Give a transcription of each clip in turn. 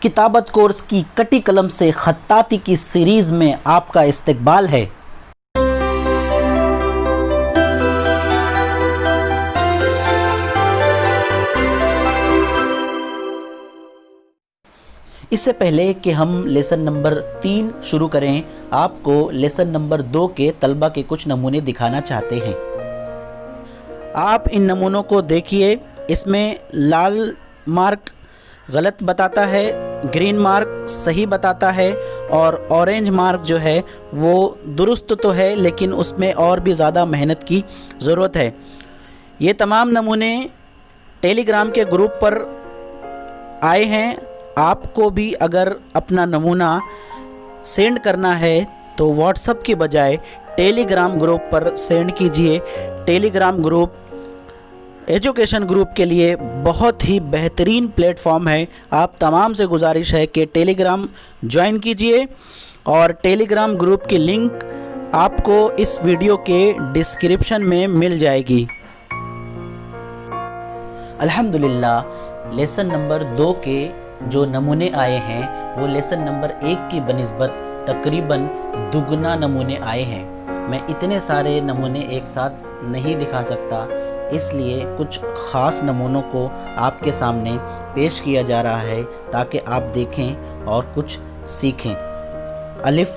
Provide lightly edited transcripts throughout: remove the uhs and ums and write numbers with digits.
किताबत course की कटी कलम से खत्ताती की सीरीज़ में आपका इस्तकबाल है। इससे पहले कि हम लेसन नंबर 3 शुरू करें, आपको लेसन नंबर 2 के तलबा के कुछ नमूने दिखाना चाहते हैं। आप इन नमूनों को देखिए। इसमें लाल मार्क गलत बताता है, ग्रीन मार्क सही बताता है और ऑरेंज मार्क जो है वो दुरुस्त तो है लेकिन उसमें और भी ज़्यादा मेहनत की ज़रूरत है। ये तमाम नमूने टेलीग्राम के ग्रुप पर आए हैं। आपको भी अगर अपना नमूना सेंड करना है तो व्हाट्सएप की बजाय टेलीग्राम ग्रुप पर सेंड कीजिए। टेलीग्राम ग्रुप एजुकेशन ग्रुप के लिए बहुत ही बेहतरीन प्लेटफॉर्म है। आप तमाम से गुजारिश है कि टेलीग्राम ज्वाइन कीजिए और टेलीग्राम ग्रुप की लिंक आपको इस वीडियो के डिस्क्रिप्शन में मिल जाएगी। अल्हम्दुलिल्लाह, लेसन नंबर 2 के जो नमूने आए हैं वो लेसन नंबर 1 की बनिस्बत तकरीबन दुगना नमूने आए हैं। मैं इतने सारे नमूने एक साथ नहीं दिखा सकता, इसलिए कुछ ख़ास नमूनों को आपके सामने पेश किया जा रहा है ताकि आप देखें और कुछ सीखें। अलिफ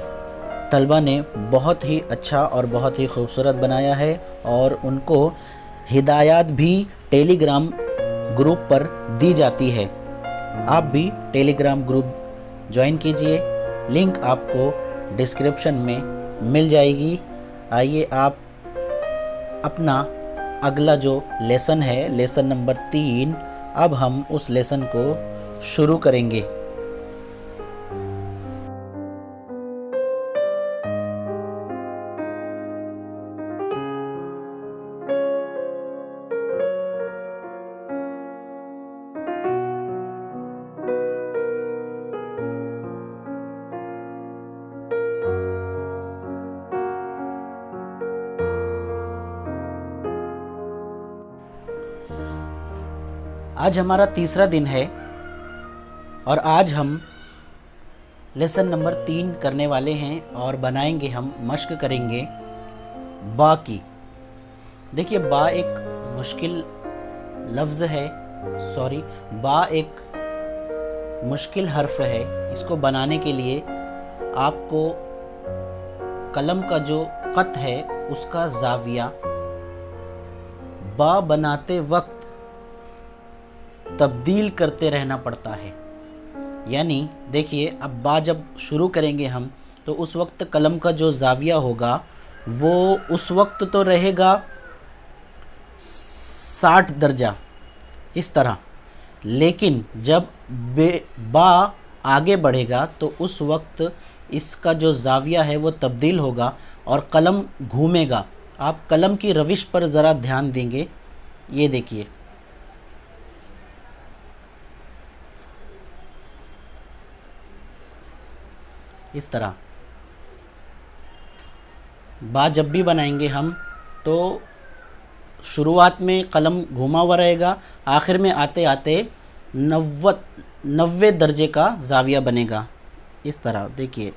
तलबा ने बहुत ही अच्छा और बहुत ही खूबसूरत बनाया है और उनको हिदायत भी टेलीग्राम ग्रुप पर दी जाती है। आप भी टेलीग्राम ग्रुप ज्वाइन कीजिए, लिंक आपको डिस्क्रिप्शन में मिल जाएगी। आइए आप अपना अगला जो लेसन है, लेसन नंबर 3, अब हम उस लेसन को शुरू करेंगे। आज हमारा तीसरा दिन है और आज हम लेसन नंबर 3 करने वाले हैं और बनाएंगे, हम मश्क करेंगे बा की। देखिए, बा एक मुश्किल लफ्ज़ है, बा एक मुश्किल हर्फ है। इसको बनाने के लिए आपको कलम का जो क़त है उसका ज़ाविया बा बनाते वक्त तब्दील करते रहना पड़ता है। यानी देखिए, अब बा जब शुरू करेंगे हम तो उस वक्त कलम का जो ज़ाविया होगा वो उस वक्त तो रहेगा 60 दर्जा इस तरह, लेकिन जब बा आगे बढ़ेगा तो उस वक्त इसका जो ज़ाविया है वो तब्दील होगा और कलम घूमेगा। आप कलम की रविश पर ज़रा ध्यान देंगे। ये देखिए, इस तरह बा जब भी बनाएंगे हम तो शुरुआत में कलम घुमा हुआ रहेगा, आखिर में आते आते 90 दर्जे का ज़ाविया बनेगा। इस तरह देखिए,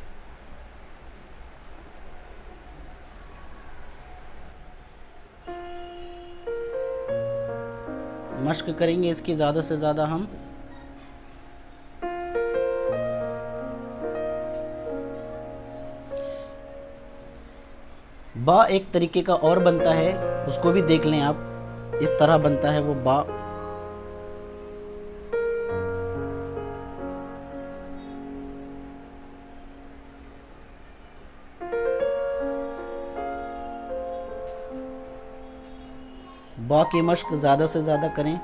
मश्क करेंगे इसकी ज़्यादा से ज़्यादा हम। बा एक तरीके का और बनता है, उसको भी देख लें आप। इस तरह बनता है वो बा। बा की मश्क ज़्यादा से ज़्यादा करें।